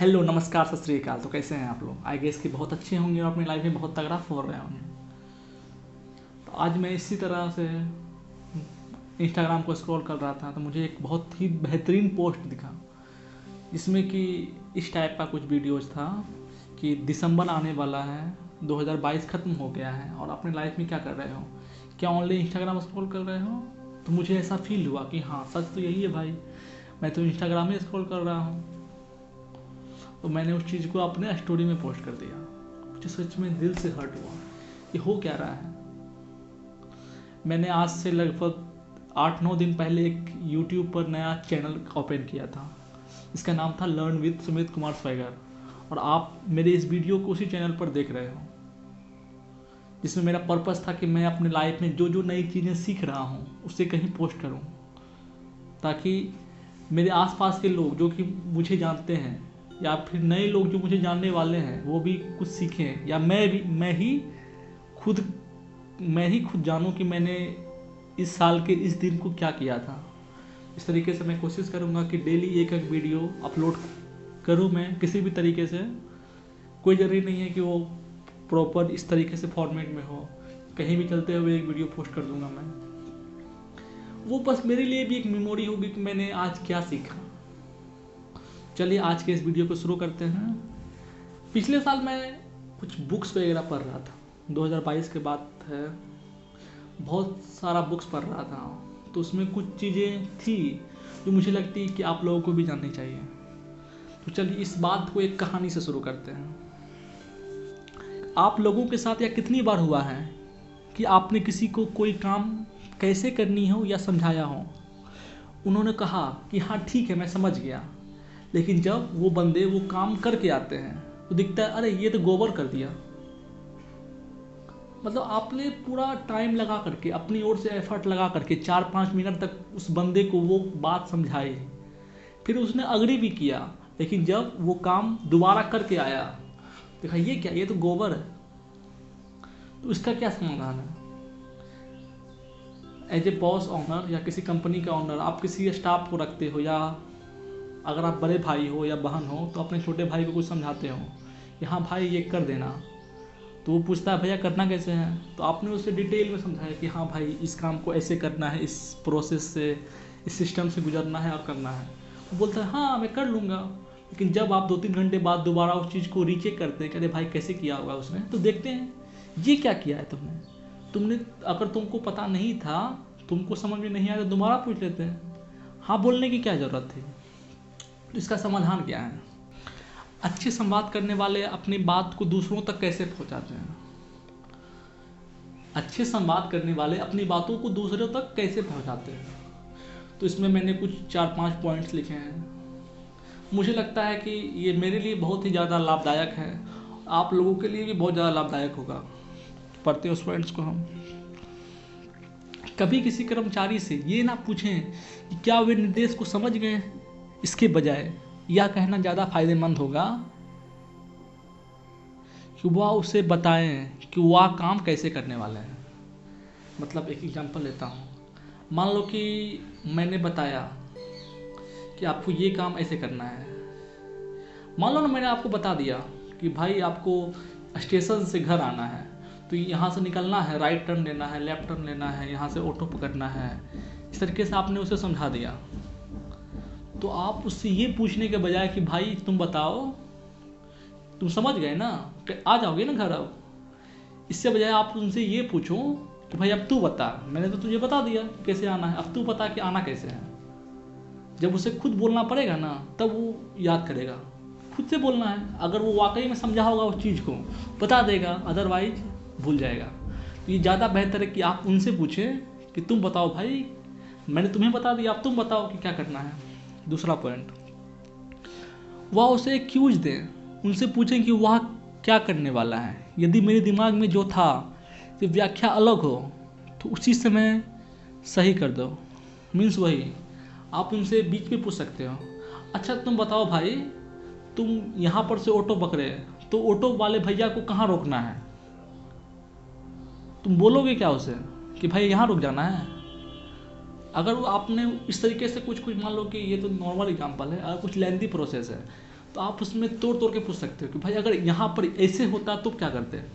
Hello नमस्कार सत श्री अकाल। तो कैसे हैं आप लोग? आई गेस कि बहुत अच्छे होंगे और अपनी लाइफ में बहुत तगड़ा फोड़ रहे होंगे। तो आज मैं इसी तरह से इंस्टाग्राम को स्क्रॉल कर रहा था तो मुझे एक बहुत ही बेहतरीन पोस्ट दिखा जिसमें कि इस टाइप का कुछ वीडियोज था कि दिसंबर आने वाला है, 2022 ख़त्म हो गया है और अपने लाइफ में क्या कर रहे हो, क्या ओनली इंस्टाग्राम स्क्रॉल कर रहे हो? तो मुझे ऐसा फील हुआ कि हाँ सच तो यही है भाई, मैं तो इंस्टाग्राम ही स्क्रॉल कर रहा हूँ। तो मैंने उस चीज़ को अपने स्टोरी में पोस्ट कर दिया। मुझे सच में दिल से हर्ट हुआ, ये हो क्या रहा है। मैंने आज से लगभग 8-9 दिन पहले एक यूट्यूब पर नया चैनल ओपन किया था, इसका नाम था learn with Sumit Kumar swagger, और आप मेरे इस वीडियो को उसी चैनल पर देख रहे हो जिसमें मेरा पर्पस था कि मैं अपने लाइफ में जो जो नई चीज़ें सीख रहा हूँ उसे कहीं पोस्ट करूँ, ताकि मेरे आसपास के लोग जो कि मुझे जानते हैं या फिर नए लोग जो मुझे जानने वाले हैं वो भी कुछ सीखें, या मैं ही खुद जानूं कि मैंने इस साल के इस दिन को क्या किया था। इस तरीके से मैं कोशिश करूंगा कि डेली एक एक वीडियो अपलोड करूं मैं किसी भी तरीके से। कोई ज़रूरी नहीं है कि वो प्रॉपर इस तरीके से फॉर्मेट में हो, कहीं भी चलते हुए एक वीडियो पोस्ट कर दूंगा मैं। वो बस मेरे लिए भी एक मेमोरी होगी कि मैंने आज क्या सीखा। चलिए आज के इस वीडियो को शुरू करते हैं। पिछले साल मैं कुछ बुक्स वगैरह पढ़ रहा था, 2022 के बाद है, बहुत सारा बुक्स पढ़ रहा था, तो उसमें कुछ चीज़ें थी जो मुझे लगती कि आप लोगों को भी जाननी चाहिए। तो चलिए इस बात को एक कहानी से शुरू करते हैं। आप लोगों के साथ या कितनी बार हुआ है कि आपने किसी को कोई काम कैसे करनी हो या समझाया हो, उन्होंने कहा कि हाँ ठीक है मैं समझ गया, लेकिन जब वो बंदे वो काम करके आते हैं तो दिखता है अरे ये तो गोबर कर दिया। मतलब आपने पूरा टाइम लगा करके अपनी ओर से एफर्ट लगा करके 4-5 मिनट तक उस बंदे को वो बात समझाई, फिर उसने अग्री भी किया, लेकिन जब वो काम दोबारा करके आया देखा ये क्या, ये तो गोबर है। तो इसका क्या समाधान है? एज ए बॉस ऑनर या किसी कंपनी का ऑनर, आप किसी स्टाफ को रखते हो, या अगर आप बड़े भाई हो या बहन हो तो अपने छोटे भाई को कुछ समझाते हो कि हाँ भाई ये कर देना, तो वो पूछता है भैया करना कैसे है, तो आपने उसे डिटेल में समझाया कि हाँ भाई इस काम को ऐसे करना है, इस प्रोसेस से, इस सिस्टम से गुजरना है और करना है। वो बोलता है हाँ मैं कर लूँगा। लेकिन जब आप 2-3 घंटे बाद दोबारा उस चीज़ को रीचेक करते हैं कि अरे भाई कैसे किया होगा उसने, तो देखते हैं ये क्या किया है तुमने अगर तुमको पता नहीं था, तुमको समझ में नहीं आया तो दोबारा पूछ लेते हैं। हाँ बोलने की क्या ज़रूरत थी? तो इसका समाधान क्या है? अच्छे संवाद करने वाले अपनी बात को दूसरों तक कैसे पहुंचाते हैं? अच्छे संवाद करने वाले अपनी बातों को दूसरों तक कैसे पहुंचाते हैं? तो इसमें मैंने कुछ 4-5 पॉइंट्स लिखे हैं। मुझे लगता है कि ये मेरे लिए बहुत ही ज़्यादा लाभदायक है, आप लोगों के लिए भी बहुत ज़्यादा लाभदायक होगा। पढ़ते हैं उस पॉइंट्स को हम। कभी किसी कर्मचारी से ये ना पूछें कि क्या वे निर्देश को समझ गए, इसके बजाय यह कहना ज़्यादा फायदेमंद होगा कि वह उसे बताएं कि वह काम कैसे करने वाले हैं। मतलब एक एग्जांपल लेता हूँ, मान लो कि मैंने बताया कि आपको ये काम ऐसे करना है। मान लो ना मैंने आपको बता दिया कि भाई आपको स्टेशन से घर आना है, तो यहाँ से निकलना है, राइट टर्न लेना है, लेफ्ट टर्न लेना है, यहाँ से ऑटो पकड़ना है। इस तरीके से आपने उसे समझा दिया। तो आप उससे ये पूछने के बजाय कि भाई तुम बताओ, तुम समझ गए ना, आ जाओगे ना घर अब, इससे बजाय आप उनसे ये पूछो कि भाई अब तू बता, मैंने तो तुझे बता दिया कैसे आना है, अब तू बता कि आना कैसे है। जब उसे खुद बोलना पड़ेगा ना तब वो याद करेगा। खुद से बोलना है, अगर वो वाकई में समझा होगा उस चीज़ को बता देगा, अदरवाइज भूल जाएगा। तो ये ज़्यादा बेहतर है कि आप उनसे पूछें कि तुम बताओ भाई, मैंने तुम्हें बता दिया, अब तुम बताओ कि क्या करना है। दूसरा पॉइंट, वह उसे क्यूज दें, उनसे पूछें कि वह क्या करने वाला है। यदि मेरे दिमाग में जो था कि व्याख्या अलग हो तो उसी समय सही कर दो। मीन्स वही आप उनसे बीच में पूछ सकते हो, अच्छा तुम बताओ भाई, तुम यहाँ पर से ऑटो पकड़े तो ऑटो वाले भैया को कहाँ रोकना है? तुम बोलोगे क्या उसे कि भाई यहाँ रुक जाना है? अगर आपने इस तरीके से कुछ मान लो कि ये तो नॉर्मल एग्जांपल है, अगर कुछ लेंथी प्रोसेस है तो आप उसमें तोड़ तोड़ के पूछ सकते हो कि भाई अगर यहाँ पर ऐसे होता तो क्या करते हैं।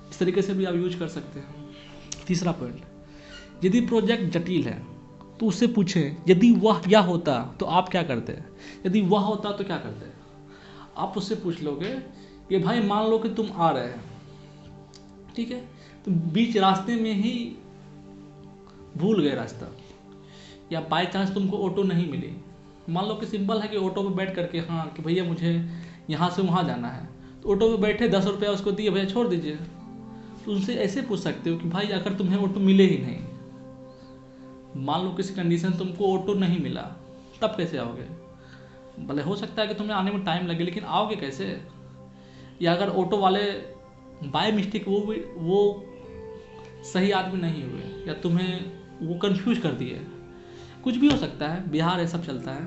इस तरीके से भी आप यूज कर सकते हैं। तीसरा पॉइंट, यदि प्रोजेक्ट जटिल है तो उससे पूछें यदि वह यह होता तो आप क्या करते, यदि वह होता तो क्या करते। आप उससे पूछ लोगे कि भाई मान लो कि तुम आ रहे हैं, ठीक है, तो बीच रास्ते में ही भूल गए रास्ता, या बाय चांस तुमको ऑटो नहीं मिली। मान लो कि सिंपल है कि ऑटो पे बैठ करके हाँ कि भैया मुझे यहाँ से वहाँ जाना है, तो ऑटो पे बैठे 10 रुपया उसको दिए, भैया छोड़ दीजिए। तो उनसे ऐसे पूछ सकते हो कि भाई अगर तुम्हें ऑटो मिले ही नहीं, मान लो किसी कंडीशन तुमको ऑटो नहीं मिला, तब कैसे आओगे। भले हो सकता है कि तुम्हें आने में टाइम लगे, लेकिन आओगे कैसे। या अगर ऑटो वाले बाय मिस्टेक वो सही आदमी नहीं हुए, या तुम्हें वो कंफ्यूज कर दिए, कुछ भी हो सकता है, बिहार है सब चलता है।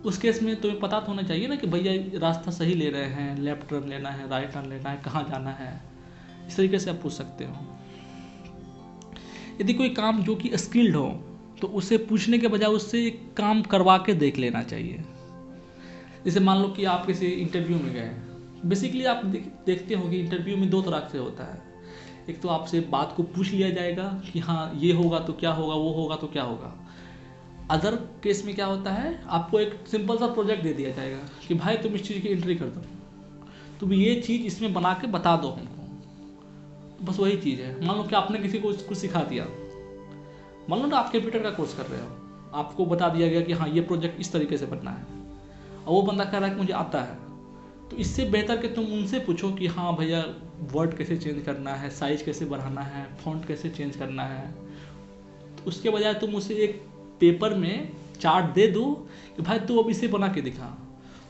उस केस में तुम्हें पता तो होना चाहिए ना कि भैया रास्ता सही ले रहे हैं, लेफ्ट टर्न लेना है, राइट टर्न लेना है, कहाँ जाना है। इस तरीके से आप पूछ सकते हो। यदि कोई काम जो कि स्किल्ड हो तो उसे पूछने के बजाय उससे काम करवा के देख लेना चाहिए। जैसे मान लो कि आप किसी इंटरव्यू में गए, बेसिकली आप देखते हो कि इंटरव्यू में 2 तरह से होता है। एक तो आपसे बात को पूछ लिया जाएगा कि हाँ ये होगा तो क्या होगा, वो होगा तो क्या होगा। अदर केस में क्या होता है, आपको एक सिंपल सा प्रोजेक्ट दे दिया जाएगा कि भाई तुम इस चीज़ की एंट्री कर दो, तुम ये चीज़ इसमें बना के बता दो हमको। बस वही चीज़ है। मान लो कि आपने किसी को कुछ सिखा दिया, मान लो ना आप कंप्यूटर का कोर्स कर रहे हो, आपको बता दिया गया कि हाँ ये प्रोजेक्ट इस तरीके से बनना है, और वो बंदा कह रहा है कि मुझे आता है। तो इससे बेहतर कि तुम उनसे पूछो कि हाँ भैया वर्ड कैसे चेंज करना है, साइज कैसे बढ़ाना है, फॉन्ट कैसे चेंज करना है। तो उसके बजाय तुम उसे एक पेपर में चार्ट दे दो कि भाई तू अब इसे बना के दिखा,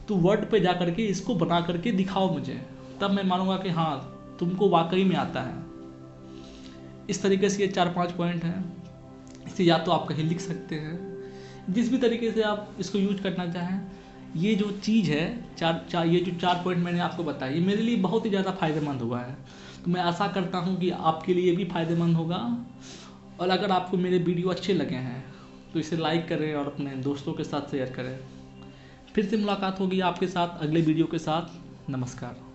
तू वर्ड पे जा करके इसको बना करके दिखाओ मुझे, तब मैं मानूंगा कि हाँ तुमको वाकई में आता है। इस तरीके से ये 4-5 पॉइंट हैं। इसे या तो आप कहीं लिख सकते हैं, जिस भी तरीके से आप इसको यूज करना चाहें। ये जो चीज़ है ये जो 4 पॉइंट मैंने आपको बताया, ये मेरे लिए बहुत ही ज़्यादा फायदेमंद हुआ है। तो मैं आशा करता हूँ कि आपके लिए भी फायदेमंद होगा। और अगर आपको मेरे वीडियो अच्छे लगे हैं तो इसे लाइक करें और अपने दोस्तों के साथ शेयर करें। फिर से मुलाकात होगी आपके साथ अगले वीडियो के साथ। नमस्कार।